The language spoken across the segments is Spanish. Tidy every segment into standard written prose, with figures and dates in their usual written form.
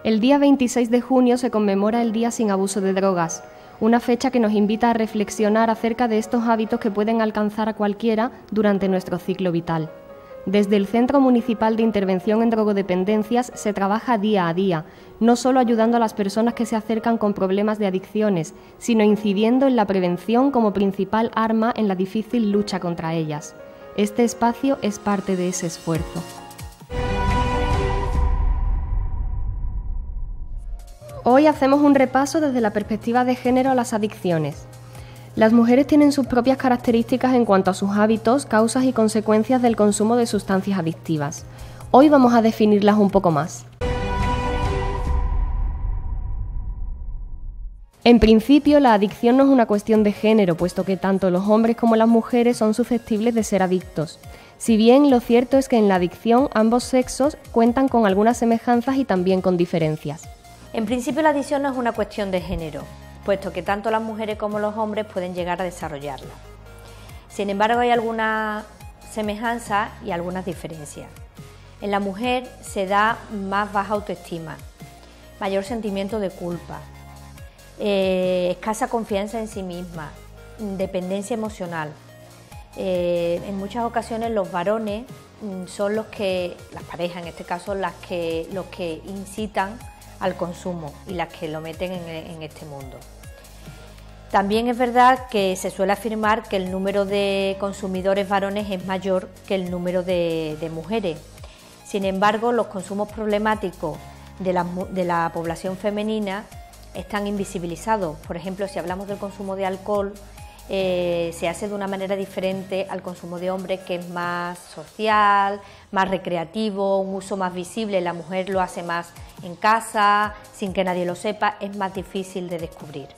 El día 26 de junio se conmemora el Día sin Abuso de Drogas, una fecha que nos invita a reflexionar acerca de estos hábitos que pueden alcanzar a cualquiera durante nuestro ciclo vital. Desde el Centro Municipal de Intervención en Drogodependencias se trabaja día a día, no solo ayudando a las personas que se acercan con problemas de adicciones, sino incidiendo en la prevención como principal arma en la difícil lucha contra ellas. Este espacio es parte de ese esfuerzo. Hoy hacemos un repaso desde la perspectiva de género a las adicciones. Las mujeres tienen sus propias características en cuanto a sus hábitos, causas y consecuencias del consumo de sustancias adictivas. Hoy vamos a definirlas un poco más. En principio, la adicción no es una cuestión de género, puesto que tanto los hombres como las mujeres son susceptibles de ser adictos. Si bien lo cierto es que en la adicción ambos sexos cuentan con algunas semejanzas y también con diferencias. En principio la adicción no es una cuestión de género, puesto que tanto las mujeres como los hombres pueden llegar a desarrollarla. Sin embargo, hay algunas semejanzas y algunas diferencias. En la mujer se da más baja autoestima, mayor sentimiento de culpa, escasa confianza en sí misma, dependencia emocional. En muchas ocasiones los varones son las parejas en este caso, los que incitan al consumo y las que lo meten en este mundo. También es verdad que se suele afirmar que el número de consumidores varones es mayor que el número de mujeres. Sin embargo, los consumos problemáticos de la población femenina están invisibilizados. Por ejemplo, si hablamos del consumo de alcohol, se hace de una manera diferente al consumo de hombres, que es más social, más recreativo, un uso más visible. La mujer lo hace más en casa, sin que nadie lo sepa, es más difícil de descubrir.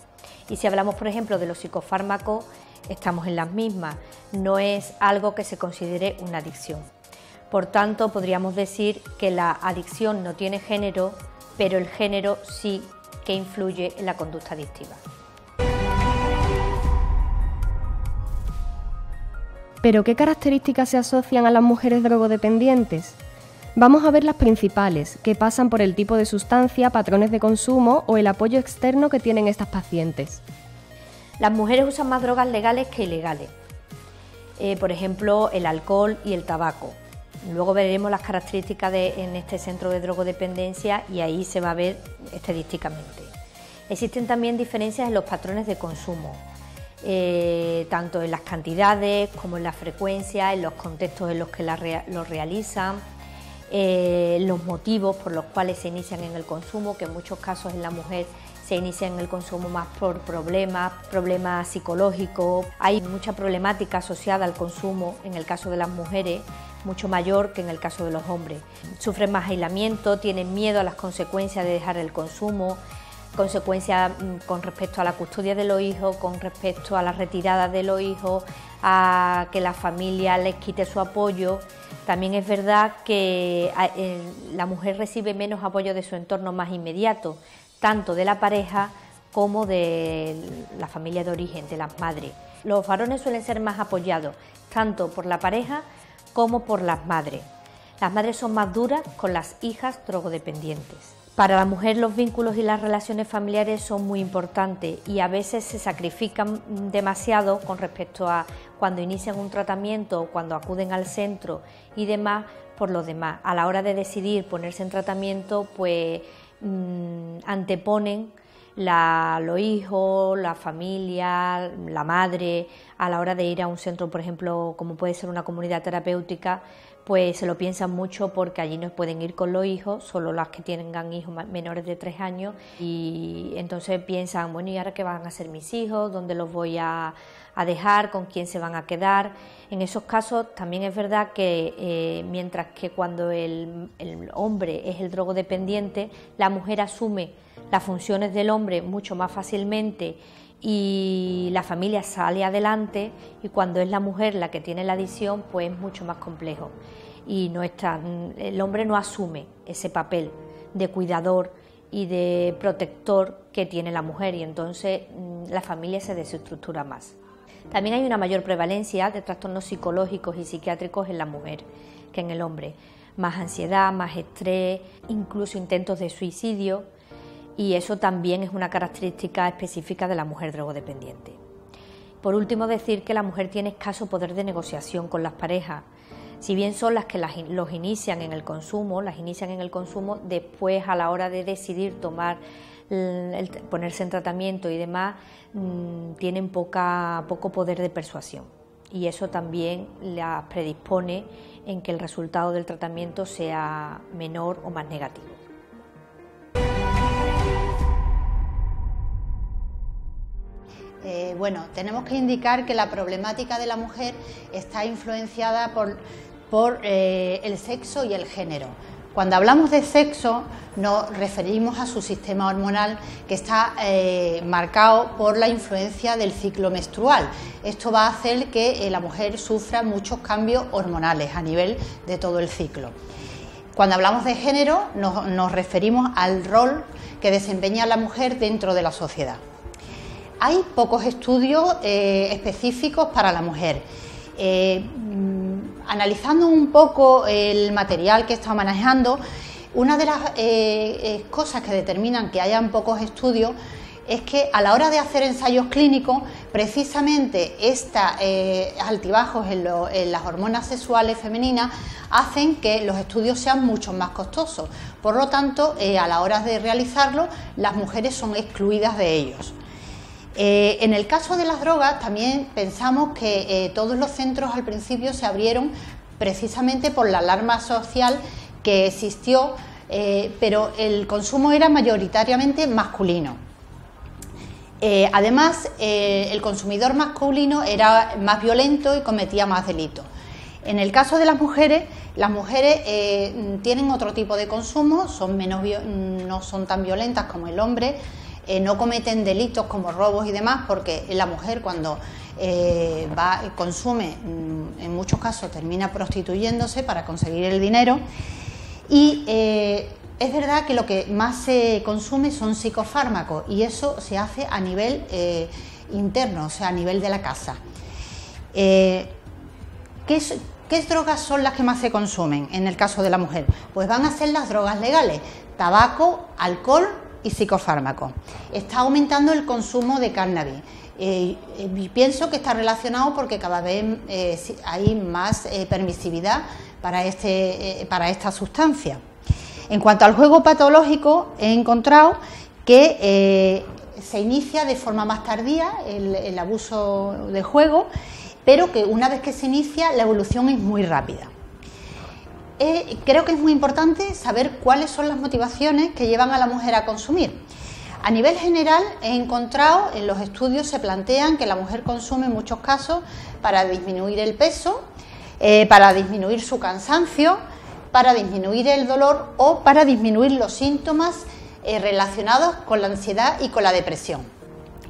Y si hablamos, por ejemplo, de los psicofármacos, estamos en las mismas, no es algo que se considere una adicción. Por tanto, podríamos decir que la adicción no tiene género, pero el género sí que influye en la conducta adictiva. ¿Pero qué características se asocian a las mujeres drogodependientes? Vamos a ver las principales, que pasan por el tipo de sustancia, patrones de consumo o el apoyo externo que tienen estas pacientes. Las mujeres usan más drogas legales que ilegales, por ejemplo el alcohol y el tabaco. Luego veremos las características en este centro de drogodependencia y ahí se va a ver estadísticamente. Existen también diferencias en los patrones de consumo, tanto en las cantidades como en la frecuencia, en los contextos en los que lo realizan, los motivos por los cuales se inician en el consumo, que en muchos casos en la mujer se inicia en el consumo más por problemas psicológicos. Hay mucha problemática asociada al consumo en el caso de las mujeres, mucho mayor que en el caso de los hombres. Sufren más aislamiento, tienen miedo a las consecuencias de dejar el consumo, consecuencias con respecto a la custodia de los hijos, con respecto a la retirada de los hijos, a que la familia les quite su apoyo. También es verdad que la mujer recibe menos apoyo de su entorno más inmediato, tanto de la pareja como de la familia de origen, de las madres. Los varones suelen ser más apoyados, tanto por la pareja como por las madres. Las madres son más duras con las hijas drogodependientes. Para la mujer los vínculos y las relaciones familiares son muy importantes y a veces se sacrifican demasiado con respecto a cuando inician un tratamiento o cuando acuden al centro y demás por los demás. A la hora de decidir ponerse en tratamiento, pues anteponen los hijos, la familia, la madre, a la hora de ir a un centro, por ejemplo, como puede ser una comunidad terapéutica, pues se lo piensan mucho porque allí no pueden ir con los hijos, solo las que tengan hijos menores de 3 años y entonces piensan, bueno, ¿y ahora qué van a hacer mis hijos? ¿Dónde los voy a dejar? ¿Con quién se van a quedar? En esos casos también es verdad que mientras que cuando el hombre es el drogodependiente, la mujer asume las funciones del hombre mucho más fácilmente y la familia sale adelante, y cuando es la mujer la que tiene la adicción, pues es mucho más complejo y el hombre no asume ese papel de cuidador y de protector que tiene la mujer, y entonces la familia se desestructura más. También hay una mayor prevalencia de trastornos psicológicos y psiquiátricos en la mujer que en el hombre. más ansiedad, más estrés, incluso intentos de suicidio, y eso también es una característica específica de la mujer drogodependiente. Por último, decir que la mujer tiene escaso poder de negociación con las parejas. Si bien son las que los inician en el consumo, después a la hora de decidir ponerse en tratamiento y demás, tienen poco poder de persuasión, y eso también las predispone en que el resultado del tratamiento sea menor o más negativo. Bueno, tenemos que indicar que la problemática de la mujer está influenciada por el sexo y el género. Cuando hablamos de sexo nos referimos a su sistema hormonal, que está marcado por la influencia del ciclo menstrual. Esto va a hacer que la mujer sufra muchos cambios hormonales a nivel de todo el ciclo. Cuando hablamos de género nos referimos al rol que desempeña la mujer dentro de la sociedad. Hay pocos estudios específicos para la mujer. Analizando un poco el material que he estado manejando, una de las cosas que determinan que hayan pocos estudios es que a la hora de hacer ensayos clínicos, precisamente estos altibajos en las hormonas sexuales femeninas hacen que los estudios sean mucho más costosos. Por lo tanto, a la hora de realizarlos, las mujeres son excluidas de ellos. En el caso de las drogas también pensamos que todos los centros al principio se abrieron precisamente por la alarma social que existió, pero el consumo era mayoritariamente masculino. Además, el consumidor masculino era más violento y cometía más delitos. En el caso de las mujeres tienen otro tipo de consumo, no son tan violentas como el hombre. No cometen delitos como robos y demás, porque la mujer cuando consume, en muchos casos termina prostituyéndose para conseguir el dinero, y es verdad que lo que más se consume son psicofármacos, y eso se hace a nivel interno, o sea, a nivel de la casa. ¿Qué drogas son las que más se consumen en el caso de la mujer? Pues van a ser las drogas legales: tabaco, alcohol y psicofármacos. Está aumentando el consumo de cannabis. Pienso que está relacionado porque cada vez hay más permisividad para esta sustancia. En cuanto al juego patológico, he encontrado que se inicia de forma más tardía el abuso del juego, pero que una vez que se inicia la evolución es muy rápida. Creo que es muy importante saber cuáles son las motivaciones que llevan a la mujer a consumir. A nivel general, he encontrado, en los estudios se plantean que la mujer consume en muchos casos para disminuir el peso, para disminuir su cansancio, para disminuir el dolor o para disminuir los síntomas relacionados con la ansiedad y con la depresión.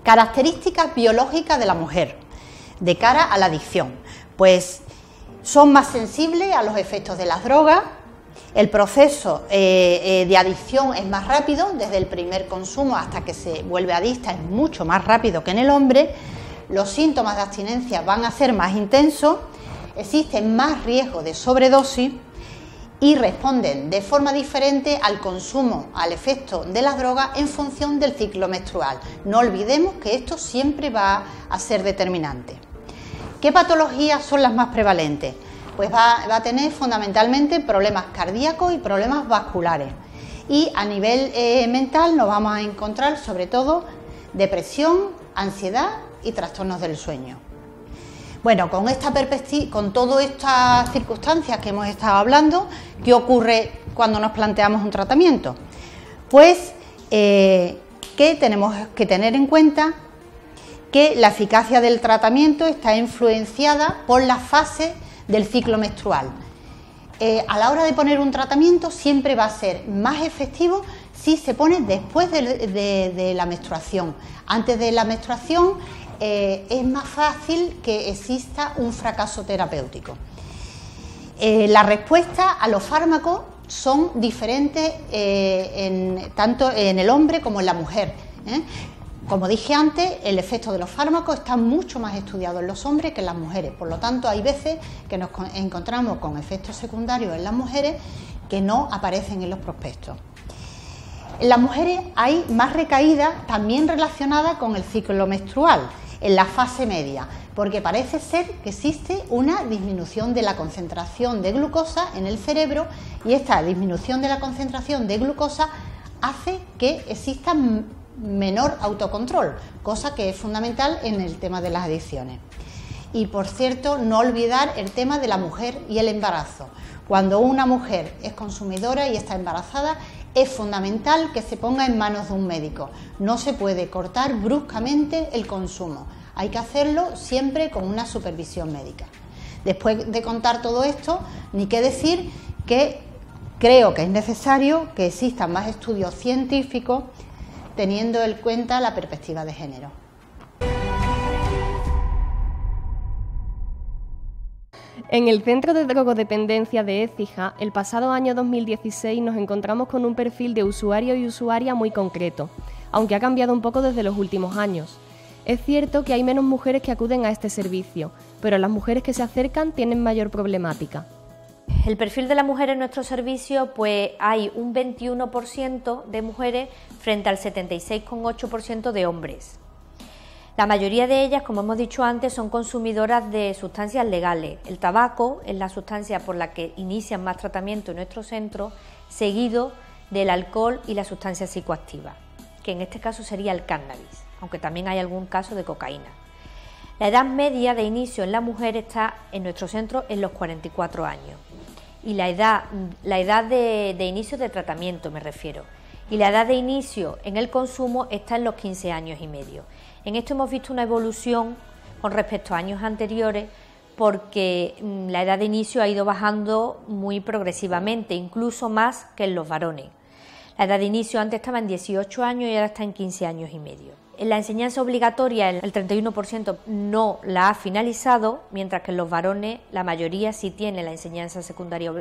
Características biológicas de la mujer de cara a la adicción. Pues son más sensibles a los efectos de las drogas, el proceso de adicción es más rápido, desde el primer consumo hasta que se vuelve adicta es mucho más rápido que en el hombre, los síntomas de abstinencia van a ser más intensos, existen más riesgos de sobredosis y responden de forma diferente al consumo, al efecto de las drogas en función del ciclo menstrual. No olvidemos que esto siempre va a ser determinante. ¿Qué patologías son las más prevalentes? Pues va a tener fundamentalmente problemas cardíacos y problemas vasculares. Y a nivel mental nos vamos a encontrar sobre todo depresión, ansiedad y trastornos del sueño. Bueno, con esta perspectiva, con todas estas circunstancias que hemos estado hablando, ¿qué ocurre cuando nos planteamos un tratamiento? Pues que tenemos que tener en cuenta que la eficacia del tratamiento está influenciada por las fases del ciclo menstrual. A la hora de poner un tratamiento siempre va a ser más efectivo si se pone después de la menstruación. Antes de la menstruación es más fácil que exista un fracaso terapéutico. La respuesta a los fármacos son diferentes tanto en el hombre como en la mujer. Como dije antes, el efecto de los fármacos está mucho más estudiado en los hombres que en las mujeres, por lo tanto hay veces que nos encontramos con efectos secundarios en las mujeres que no aparecen en los prospectos. En las mujeres hay más recaídas también relacionadas con el ciclo menstrual, en la fase media, porque parece ser que existe una disminución de la concentración de glucosa en el cerebro y esta disminución de la concentración de glucosa hace que exista menor autocontrol, cosa que es fundamental en el tema de las adicciones. Y por cierto, no olvidar el tema de la mujer y el embarazo. Cuando una mujer es consumidora y está embarazada, es fundamental que se ponga en manos de un médico. No se puede cortar bruscamente el consumo, hay que hacerlo siempre con una supervisión médica. Después de contar todo esto, ni qué decir que creo que es necesario que existan más estudios científicos teniendo en cuenta la perspectiva de género. En el Centro de Drogodependencia de Écija, el pasado año 2016 nos encontramos con un perfil de usuario y usuaria muy concreto, aunque ha cambiado un poco desde los últimos años. Es cierto que hay menos mujeres que acuden a este servicio, pero las mujeres que se acercan tienen mayor problemática. El perfil de la mujer en nuestro servicio, pues hay un 21% de mujeres frente al 76,8% de hombres. La mayoría de ellas, como hemos dicho antes, son consumidoras de sustancias legales. El tabaco es la sustancia por la que inician más tratamiento en nuestro centro, seguido del alcohol y la sustancia psicoactiva, que en este caso sería el cannabis, aunque también hay algún caso de cocaína. La edad media de inicio en la mujer está en nuestro centro en los 44 años. Y la edad de inicio de tratamiento me refiero. Y la edad de inicio en el consumo está en los 15 años y medio. En esto hemos visto una evolución con respecto a años anteriores porque la edad de inicio ha ido bajando muy progresivamente, incluso más que en los varones. La edad de inicio antes estaba en 18 años y ahora está en 15 años y medio. En la enseñanza obligatoria el 31% no la ha finalizado, mientras que en los varones la mayoría sí tiene la enseñanza secundaria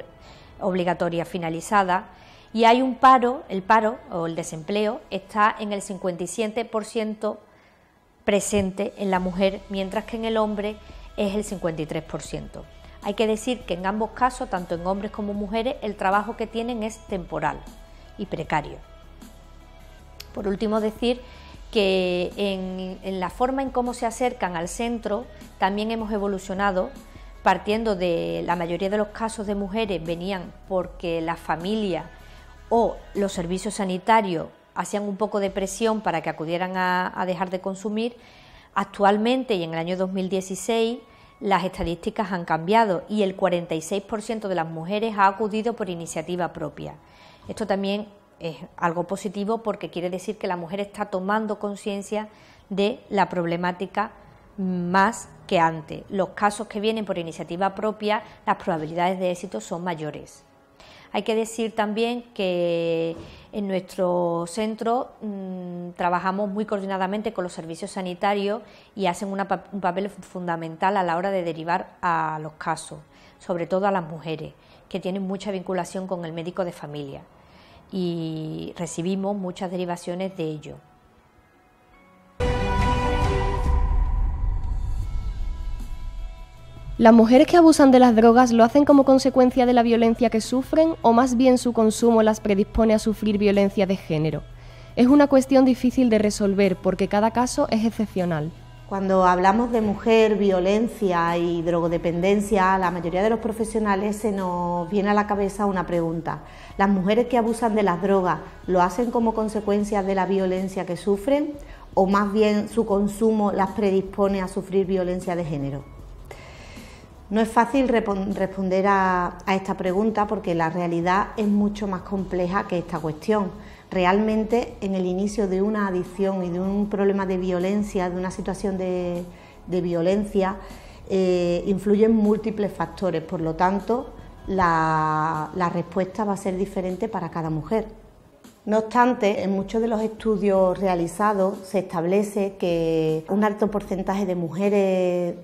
obligatoria finalizada, y hay un paro, el paro o el desempleo está en el 57% presente en la mujer, mientras que en el hombre es el 53%. Hay que decir que en ambos casos, tanto en hombres como mujeres, el trabajo que tienen es temporal y precario. Por último, decir que en la forma en cómo se acercan al centro también hemos evolucionado, partiendo de la mayoría de los casos de mujeres venían porque la familia o los servicios sanitarios hacían un poco de presión para que acudieran a dejar de consumir. Actualmente y en el año 2016 las estadísticas han cambiado y el 46% de las mujeres ha acudido por iniciativa propia. Esto también es algo positivo porque quiere decir que la mujer está tomando conciencia de la problemática más que antes. Los casos que vienen por iniciativa propia, las probabilidades de éxito son mayores. Hay que decir también que en nuestro centro trabajamos muy coordinadamente con los servicios sanitarios y hacen un papel fundamental a la hora de derivar a los casos, sobre todo a las mujeres, que tienen mucha vinculación con el médico de familia. Y recibimos muchas derivaciones de ello. ¿Las mujeres que abusan de las drogas lo hacen como consecuencia de la violencia que sufren o más bien su consumo las predispone a sufrir violencia de género? Es una cuestión difícil de resolver porque cada caso es excepcional. Cuando hablamos de mujer, violencia y drogodependencia, a la mayoría de los profesionales se nos viene a la cabeza una pregunta. ¿Las mujeres que abusan de las drogas lo hacen como consecuencia de la violencia que sufren o más bien su consumo las predispone a sufrir violencia de género? No es fácil responder a esta pregunta porque la realidad es mucho más compleja que esta cuestión. Realmente en el inicio de una adicción y de un problema de violencia, de una situación de violencia, influyen múltiples factores, por lo tanto la respuesta va a ser diferente para cada mujer. No obstante, en muchos de los estudios realizados se establece que un alto porcentaje de mujeres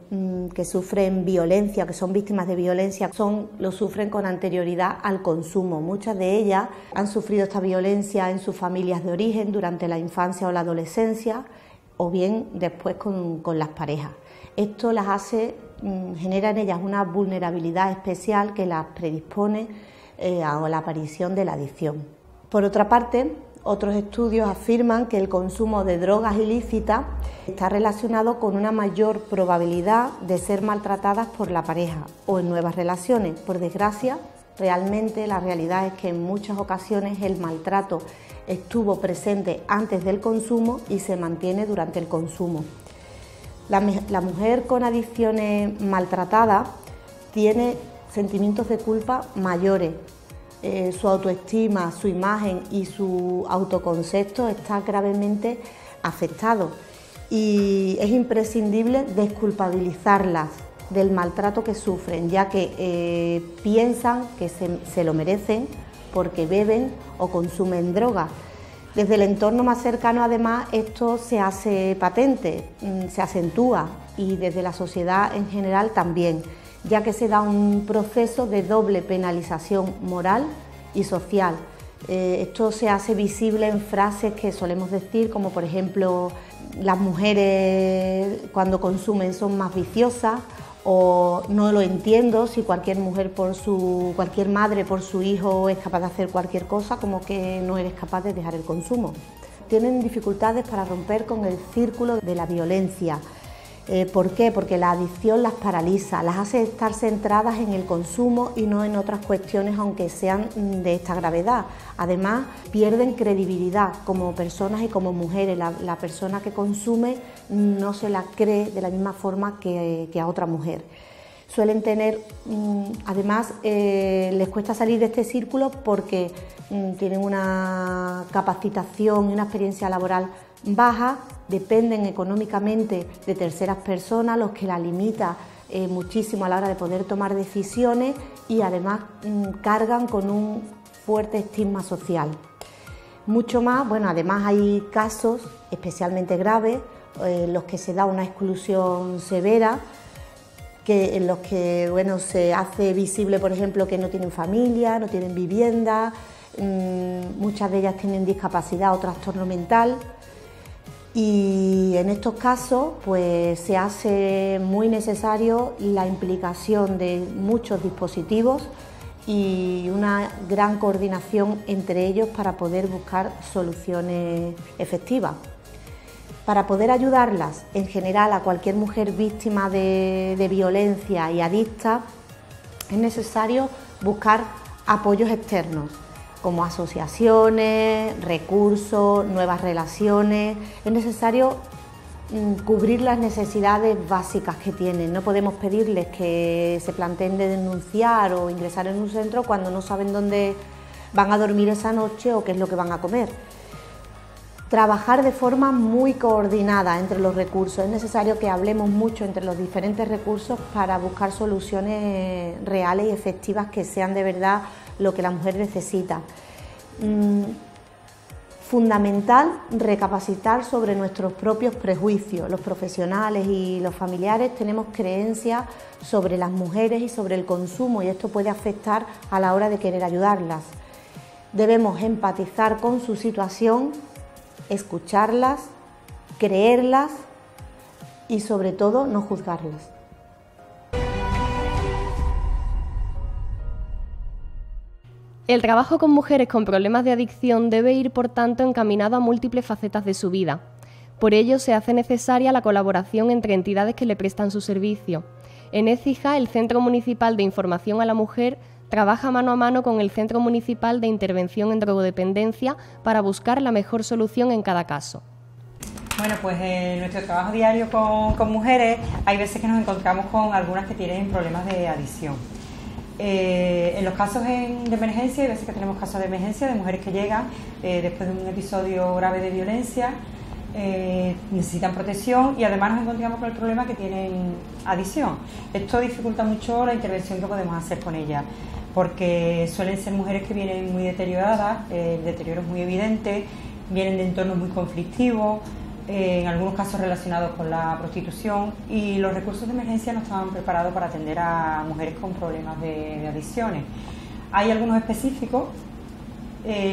que sufren violencia, que son víctimas de violencia, lo sufren con anterioridad al consumo. Muchas de ellas han sufrido esta violencia en sus familias de origen durante la infancia o la adolescencia o bien después con las parejas. Esto las hace, genera en ellas una vulnerabilidad especial que las predispone a la aparición de la adicción. Por otra parte, otros estudios afirman que el consumo de drogas ilícitas está relacionado con una mayor probabilidad de ser maltratadas por la pareja o en nuevas relaciones. Por desgracia, realmente la realidad es que en muchas ocasiones el maltrato estuvo presente antes del consumo y se mantiene durante el consumo. La mujer con adicciones maltratadas tiene sentimientos de culpa mayores. Su autoestima, su imagen y su autoconcepto está gravemente afectado y es imprescindible desculpabilizarlas del maltrato que sufren, ya que piensan que se lo merecen porque beben o consumen drogas. Desde el entorno más cercano, además, esto se hace patente, se acentúa, y desde la sociedad en general también, ya que se da un proceso de doble penalización moral y social. Esto se hace visible en frases que solemos decir, como por ejemplo, las mujeres cuando consumen son más viciosas, o no lo entiendo si cualquier madre por su hijo es capaz de hacer cualquier cosa, como que no eres capaz de dejar el consumo. Tienen dificultades para romper con el círculo de la violencia. ¿Por qué? Porque la adicción las paraliza, las hace estar centradas en el consumo y no en otras cuestiones, aunque sean de esta gravedad. Además, pierden credibilidad como personas y como mujeres. La persona que consume no se la cree de la misma forma que a otra mujer. Suelen tener, además, les cuesta salir de este círculo porque tienen una capacitación y una experiencia laboral baja, dependen económicamente de terceras personas, los que la limita muchísimo a la hora de poder tomar decisiones, y además cargan con un fuerte estigma social. Mucho más, bueno, además hay casos especialmente graves, los que se da una exclusión severa, en los que se hace visible, por ejemplo, que no tienen familia, no tienen vivienda, muchas de ellas tienen discapacidad o trastorno mental. Y en estos casos pues se hace muy necesario la implicación de muchos dispositivos y una gran coordinación entre ellos para poder buscar soluciones efectivas. Para poder ayudarlas en general a cualquier mujer víctima de violencia y adicta, es necesario buscar apoyos externos, como asociaciones, recursos, nuevas relaciones. Es necesario cubrir las necesidades básicas que tienen. No podemos pedirles que se planteen de denunciar o ingresar en un centro cuando no saben dónde van a dormir esa noche o qué es lo que van a comer. Trabajar de forma muy coordinada entre los recursos. Es necesario que hablemos mucho entre los diferentes recursos para buscar soluciones reales y efectivas que sean de verdad lo que la mujer necesita. Fundamental recapacitar sobre nuestros propios prejuicios. Los profesionales y los familiares tenemos creencias sobre las mujeres y sobre el consumo, y esto puede afectar a la hora de querer ayudarlas. Debemos empatizar con su situación, escucharlas, creerlas y sobre todo no juzgarlas. El trabajo con mujeres con problemas de adicción debe ir, por tanto, encaminado a múltiples facetas de su vida. Por ello, se hace necesaria la colaboración entre entidades que le prestan su servicio. En Écija, el Centro Municipal de Información a la Mujer trabaja mano a mano con el Centro Municipal de Intervención en Drogodependencia para buscar la mejor solución en cada caso. Bueno, pues en nuestro trabajo diario con mujeres hay veces que nos encontramos con algunas que tienen problemas de adicción. En los casos de emergencia, hay veces que tenemos casos de emergencia de mujeres que llegan después de un episodio grave de violencia, necesitan protección y además nos encontramos con el problema que tienen adicción. Esto dificulta mucho la intervención que podemos hacer con ellas, porque suelen ser mujeres que vienen muy deterioradas, el deterioro es muy evidente, vienen de entornos muy conflictivos, en algunos casos relacionados con la prostitución, y los recursos de emergencia no estaban preparados para atender a mujeres con problemas de adicciones. Hay algunos específicos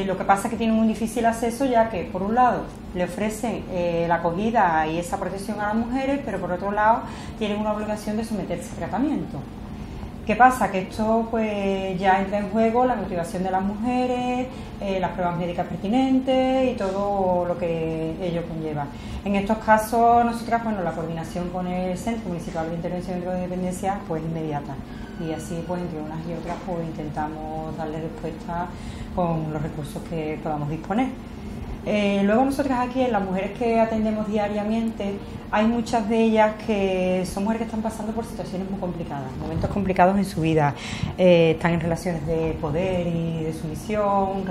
Lo que pasa es que tienen un difícil acceso, ya que por un lado le ofrecen la acogida y esa protección a las mujeres, pero por otro lado tienen una obligación de someterse a tratamiento. ¿Qué pasa? Que esto pues ya entra en juego la motivación de las mujeres, las pruebas médicas pertinentes y todo lo que ello conlleva. En estos casos, nosotras, bueno, la coordinación con el Centro Municipal de Intervención en Drogodependencia pues inmediata, y así pues entre unas y otras pues intentamos darle respuesta con los recursos que podamos disponer. Luego nosotras aquí, en las mujeres que atendemos diariamente, hay muchas de ellas que son mujeres que están pasando por situaciones muy complicadas, momentos complicados en su vida. Están en relaciones de poder y de sumisión,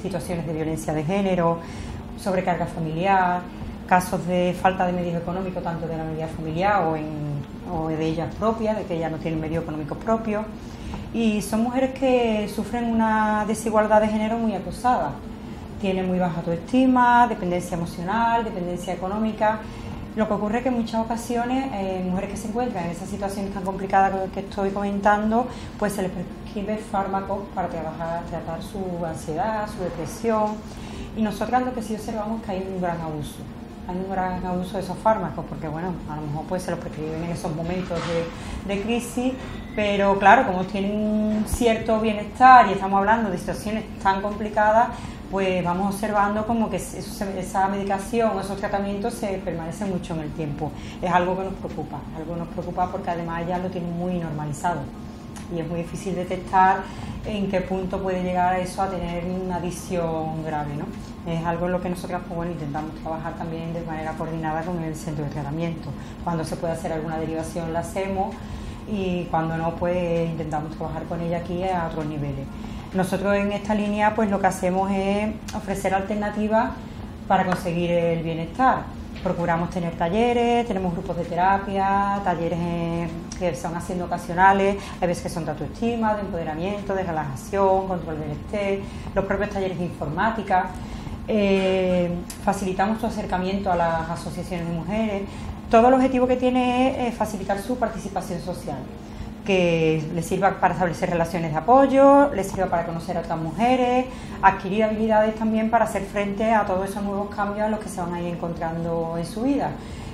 situaciones de violencia de género, sobrecarga familiar, casos de falta de medios económicos, tanto de la unidad familiar o de ellas propias, de que ellas no tienen medios económicos propios. Y son mujeres que sufren una desigualdad de género muy acusada. Tienen muy baja autoestima, dependencia emocional, dependencia económica. Lo que ocurre es que en muchas ocasiones, mujeres que se encuentran en esa situación tan complicada que estoy comentando, pues se les prescribe fármacos para tratar su ansiedad, su depresión. Y nosotras lo que sí observamos es que hay un gran abuso. Hay un gran abuso de esos fármacos, porque bueno, a lo mejor pues se los prescriben en esos momentos de crisis, pero claro, como tienen un cierto bienestar y estamos hablando de situaciones tan complicadas, pues vamos observando como que esa medicación, esos tratamientos se permanecen mucho en el tiempo. Es algo que nos preocupa porque además ya lo tienen muy normalizado y es muy difícil detectar en qué punto puede llegar a eso, a tener una adicción grave, ¿no? Es algo en lo que nosotros pues, bueno, intentamos trabajar también de manera coordinada con el centro de tratamiento. Cuando se puede hacer alguna derivación la hacemos, y cuando no, pues intentamos trabajar con ella aquí a otros niveles. Nosotros en esta línea pues lo que hacemos es ofrecer alternativas para conseguir el bienestar. Procuramos tener talleres, tenemos grupos de terapia, talleres que son haciendo ocasionales, hay veces que son de autoestima, de empoderamiento, de relajación, control del estrés, los propios talleres de informática. Facilitamos su acercamiento a las asociaciones de mujeres. Todo el objetivo que tiene es facilitar su participación social, que les sirva para establecer relaciones de apoyo, les sirva para conocer a otras mujeres, adquirir habilidades también para hacer frente a todos esos nuevos cambios a los que se van a ir encontrando en su vida.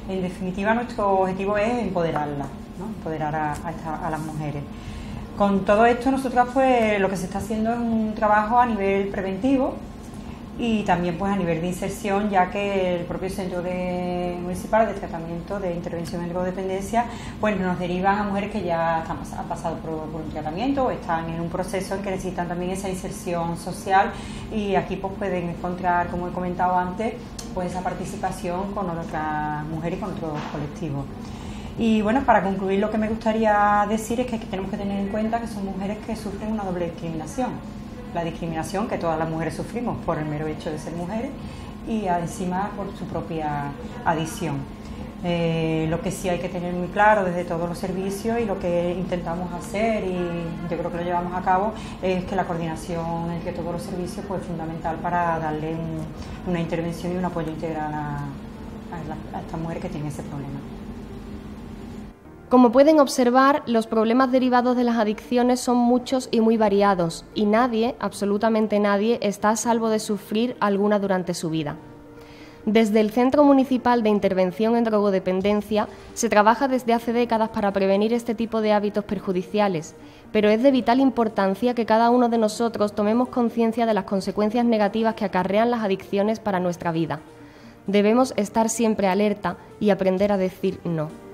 En definitiva, nuestro objetivo es empoderarlas, ¿no? Empoderar a las mujeres. Con todo esto, nosotras pues lo que se está haciendo es un trabajo a nivel preventivo y también pues a nivel de inserción, ya que el propio Centro Municipal de Tratamiento de Intervención en Drogodependencia pues nos derivan a mujeres que ya han pasado por un tratamiento o están en un proceso en que necesitan también esa inserción social, y aquí pues pueden encontrar, como he comentado antes, pues esa participación con otras mujeres y con otros colectivos. Y bueno, para concluir, lo que me gustaría decir es que tenemos que tener en cuenta que son mujeres que sufren una doble discriminación. La discriminación que todas las mujeres sufrimos por el mero hecho de ser mujeres y encima por su propia adicción. Lo que sí hay que tener muy claro desde todos los servicios, y lo que intentamos hacer, y yo creo que lo llevamos a cabo, es que la coordinación entre todos los servicios pues, es fundamental para darle una intervención y un apoyo integral a estas mujeres que tienen ese problema. Como pueden observar, los problemas derivados de las adicciones son muchos y muy variados, y nadie, absolutamente nadie, está a salvo de sufrir alguna durante su vida. Desde el Centro Municipal de Intervención en Drogodependencia se trabaja desde hace décadas para prevenir este tipo de hábitos perjudiciales, pero es de vital importancia que cada uno de nosotros tomemos conciencia de las consecuencias negativas que acarrean las adicciones para nuestra vida. Debemos estar siempre alerta y aprender a decir no.